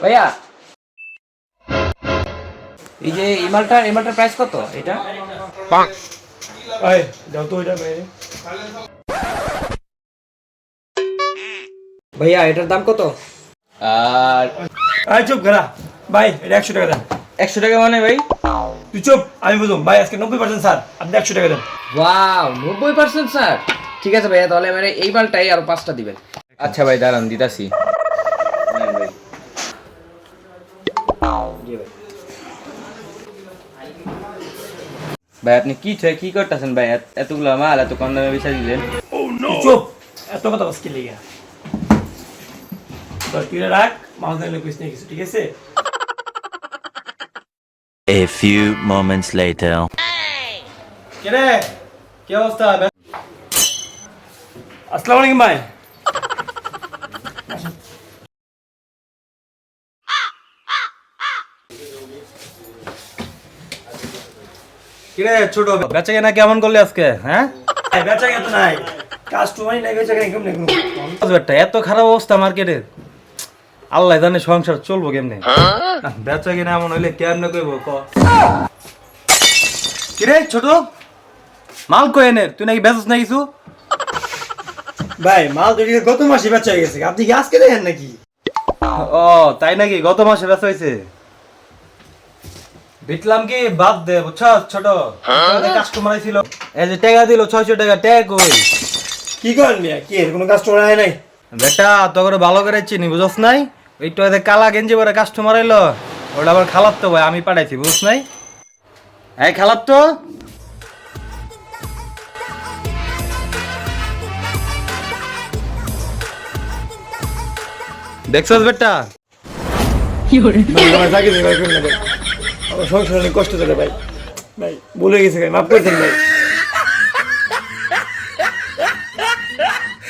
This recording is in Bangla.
ভাইয়া এই যে এই মালটার প্রাইস কত এটা? এই দাও তো এটা বাইরে। ভাইয়া এটার দাম কত? আর এই চুপ করা ভাই, এটা 100 টাকা দেন। 100 টাকা মানে ভাই? তুই চুপ, আমি বুঝুম ভাই, আজকে 90% স্যার, আপনি 100 টাকা দেন। Wow 90% sir. ঠিক আছে ভাইয়া, তাহলে মানে এই মালটাই আরো 5টা দিবেন। আচ্ছা ভাই দাঁড়ান দিতাছি। নেন ভাই। জি ভাই। ভাই আপনি কি করতেছেন ভাই? এতগুলো মাল এত কম দামে বেচা দিলেন? তুই চুপ, এত কথা বস কি লেগে? তোর তুই রাখ, মাল দিলে কইস না কিছু, ঠিক আছে? A few moments later. কেরে কি অবস্থা? আসসালামু আলাইকুম ভাই। কিরে ছোট, বেচা কেনা কেমন করলি আজকে? হ্যাঁ এই বেচা কেন নাই, কাস্টমারই নাই, বেচা কেন কেমনে করব? বেটা এত খারাপ অবস্থা মার্কেটের, আল্লাহ জানে সংসার চলবো কেমনে। বেচা কেনা এমন হইলে কেমনে কইব ক? কিরে ছোট, মাল কই এনে? তুই নাকি বেচস না কিছু? ভাই মাল তো গত মাসে বেচা হয়ে গেছে, আপনি কি আজকে দেখেন নাকি? ও তাই নাকি? গত মাসে বেচা হয়েছে? দেখলাম কি, বাদ দে বুঝছস ছোট, কাস্টমার ছিল এই যে টাকা দিল 600 টাকা, ট্যাগ কই? কি করেন মিয়া, কি এর কোনো কাস্টমার আয় নাই? বেটা তো করে ভালো করে চিনি, বুঝছ নাই? ওইটা কালা গেঞ্জি পরে কাস্টমার এলো, ওটা আবার খালাত তো ভাই, আমি পাঠাইছি, বুঝছ নাই? এই খালাত তো দেখছস বেটা? ভাই থাকি ভাই, কোন না ভাই, আমার সংসার অনেক কষ্ট চলে ভাই, ভাই ভুলে গেছে ভাই, মাফ করে দেন ভাই।